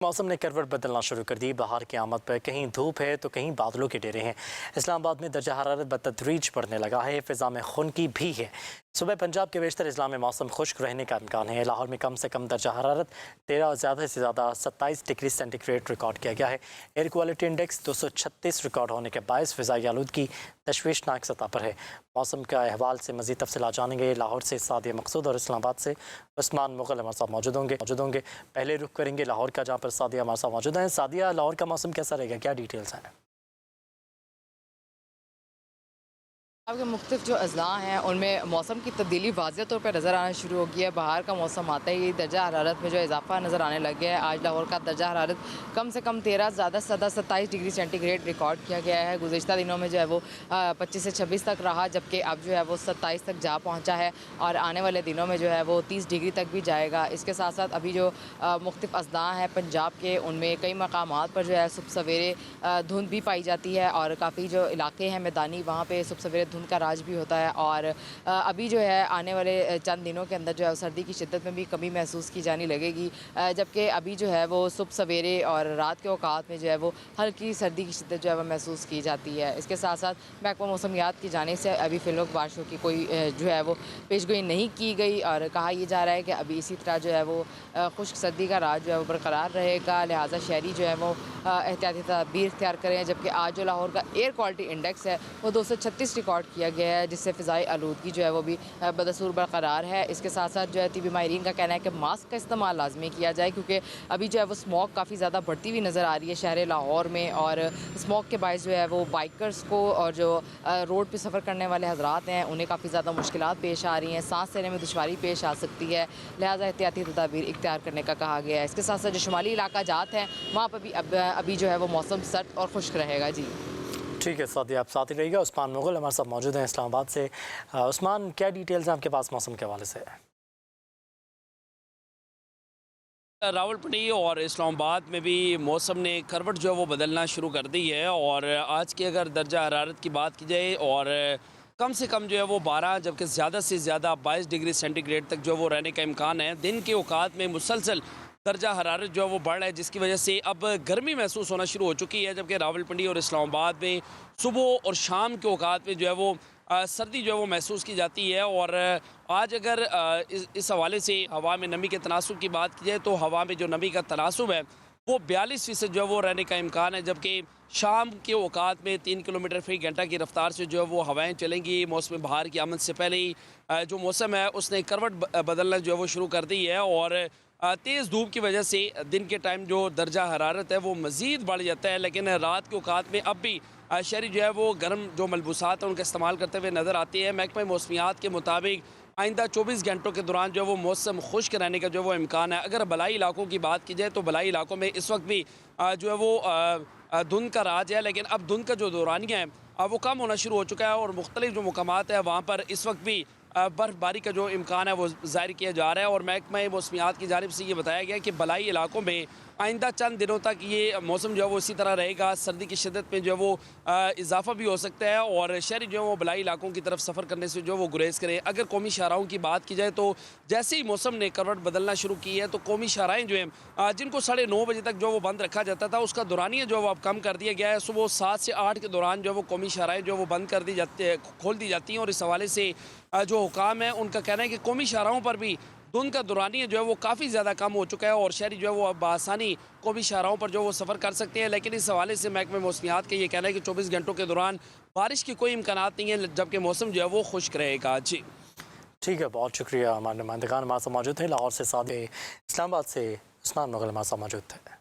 मौसम ने करवट बदलना शुरू कर दी। बाहर की आमद पर कहीं धूप है तो कहीं बादलों के डेरे हैं। इस्लामाबाद में दर्जा हरारत बतदरीज बढ़ने लगा है। फिजा में खुनकी भी है। सुबह पंजाब के बेशतर इस्लाम में मौसम खुश्क रहने का इम्कान है। लाहौर में कम से कम दर्जा हरारत 13 और ज़्यादा से ज़्यादा 27 डिग्री सेंटीग्रेड रिकॉर्ड किया गया है। एयर क्वालिटी इंडेक्स 236 रिकॉर्ड होने के बायस फ़िज़ाई आलूदगी तशवीशनाक सतह पर है। मौसम के अहवाल से मज़ीद तफसीलात जानेंगे। लाहौर से सादिया मकसूद और इस्लामाबाद से उस्मान मुग़ल हमारे साथ मौजूद होंगे। पहले रुख करेंगे लाहौर का, जहाँ पर सादिया हमारे साथ मौजूद हैं। सादिया, लाहौर का मौसम कैसा रहेगा, क्या डिटेल्स हैं? आपके मुख्तलिफ जो अज़ला हैं उनमें मौसम की तब्दीली वाज़ह तौर पर नज़र आना शुरू हो गई है। बाहर का मौसम आता ही दर्जा हरारत में जो इजाफा नज़र आने लग गया है। आज लाहौर का दर्जा हरारत कम से कम 13 ज़्यादा से ज़्यादा 27 डिग्री सेंटीग्रेड रिकॉर्ड किया गया है। गुज़िश्ता दिनों में जो है वो 25 से 26 तक रहा, जबकि अब जो है वो 27 तक जा पहुँचा है और आने वाले दिनों में जो है वो 30 डिग्री तक भी जाएगा। इसके साथ साथ अभी जो मुख्तलिफ अज़ला हैं पंजाब के, उनमें कई मकामात पर जो है सुबह सवेरे धुंध भी पाई जाती है और काफ़ी जो इलाके हैं मैदानी, वहाँ पर सुबह सवेरे धुंध का राज भी होता है। और अभी जो है आने वाले चंद दिनों के अंदर जो है सर्दी की शिद्दत में भी कमी महसूस की जाने लगेगी, जबकि अभी जो है वो सुबह सवेरे और रात के औकात में जो है वो हल्की सर्दी की शिद्दत जो है वो महसूस की जाती है। इसके साथ साथ महकमा मौसमियात की जानिब से अभी फ़िलहाल बारिशों की कोई जो है वो पेशगोई नहीं की गई और कहा यह जा रहा है कि अभी इसी तरह जो है वो खुश्क सर्दी का राज जो है वो बरकरार रहेगा। लिहाजा शहरी जो है वो एहतियाती तदबीर इख्तियार करें। जबकि आज जो लाहौर का एयर क्वालिटी इंडेक्स है वो 236 रिकॉर्ड किया गया है, जिससे फ़िज़ाई आलूदगी जो है वो भी बदसूर बरकरार है। इसके साथ साथ जो है तिबी माहिरीन का कहना है कि मास्क का इस्तेमाल लाजमी किया जाए, क्योंकि अभी जो है वो स्मोक काफ़ी ज़्यादा बढ़ती हुई नज़र आ रही है शहर लाहौर में। और स्मोक के बायस जो है वो बाइकर्स को और जो रोड पर सफ़र करने वाले हजरात हैं उन्हें काफ़ी ज़्यादा मुश्किलात पेश आ रही हैं, सांस लेने में दुश्वारी पेश आ सकती है। लिहाजा एहतियाती तदाबीर इख्तियार करने का कहा गया है। इसके साथ साथ जो शुमाली इलाका जात हैं वहाँ पर भी अभी जो है वो मौसम सर्द और खुश्क रहेगा। जी ठीक है सादिया, आप साथ ही रहिएगा। उस्मान मुग़ल हमारे साथ मौजूद हैं इस्लामाबाद से। उस्मान, क्या डिटेल्स हैं आपके पास मौसम के हवाले से? रावलपिंडी और इस्लामाबाद में भी मौसम ने करवट जो है वो बदलना शुरू कर दी है। और आज की अगर दर्जा हरारत की बात की जाए और कम से कम जो है वो 12, जबकि ज़्यादा से ज़्यादा 22 डिग्री सेंटीग्रेड तक जो है वो रहने का इम्कान है। दिन के औकात में मुसलसल दर्जा हरारत जो है वो बढ़ रहा है, जिसकी वजह से अब गर्मी महसूस होना शुरू हो चुकी है। जबकि रावलपिंडी और इस्लामाबाद में सुबह और शाम के औकात में जो है वो सर्दी जो है वो महसूस की जाती है। और आज अगर इस हवाले से हवा में नमी के तनासुब की बात की जाए तो हवा में जो नमी का तनासुब है वो 42% जो है वो रहने का इम्कान है। जबकि शाम के औकात में 3 किलोमीटर फ़ी घंटा की रफ्तार से जो है वो हवाएं चलेंगी। मौसम बहार की आमद से पहले ही जो मौसम है उसने करवट बदलना जो है वो शुरू कर दी है। और तेज़ धूप की वजह से दिन के टाइम जो दर्जा हरारत है वो मज़ीद बढ़ जाता है, लेकिन रात के औकात में अब भी शहरी जो है वो गर्म जो मलबूसात हैं उनका इस्तेमाल करते हुए नज़र आती है। महकमा मौसमियात के मुताबिक आइंदा 24 घंटों के दौरान जो है वो मौसम खुश्क रहने का जो वो इम्कान है। अगर बलाई इलाकों की बात की जाए तो बलाई इलाकों में इस वक्त भी जो है वो धुंध का राज है, लेकिन अब धुंध का जो दौरानिया है वो कम होना शुरू हो चुका है। और मुख्तलिफ जो मुकामात है वहाँ पर इस वक्त भी बर्फ़बारी का जो इम्कान है वो ज़ाहिर किया जा रहा है। और महकमा मौसमियात की जानिब से ये बताया गया कि बलाई इलाकों में आइंदा चंद दिनों तक ये मौसम जो है वो इसी तरह रहेगा। सर्दी की शिद्दत में जो है वो इजाफा भी हो सकता है और शहरी जो है वो बलाई इलाकों की तरफ सफ़र करने से जो है वो गुरेज करें। अगर कौमी शाहराहों की बात की जाए तो जैसे ही मौसम ने करवट बदलना शुरू की है तो कौमी शाहराएँ जो हैं जिनको 9:30 बजे तक जो वो बंद रखा जाता था उसका दौरानिया जो है वो अब कम कर दिया गया है। सुबह 7 से 8 के दौरान जो है वो कौमी शाहराएँ जो है वो बंद कर दी जाती है, खोल दी जाती हैं। और इस हवाले से जो हुकाम है उनका कहना है कि कौमी शाहराहों पर भी धुंध का दौरानिया जो है वो काफ़ी ज़्यादा कम हो चुका है और शहरी जो है वो अब आसानी कौमी शाहराहों पर जो वो सफ़र कर सकते हैं। लेकिन इस हवाले से महकमा मौसमियात का ये कहना है कि 24 घंटों के दौरान बारिश की कोई इम्कानात नहीं है, जबकि मौसम जो है वो खुश्क रहेगा। जी ठीक है, बहुत शुक्रिया। हमारे नुमाइंदगान हमारे साथ मौजूद थे। लाहौर से सादिया, इस्लामाबाद से उस्मान मुग़ल हमारे साथ मौजूद थे।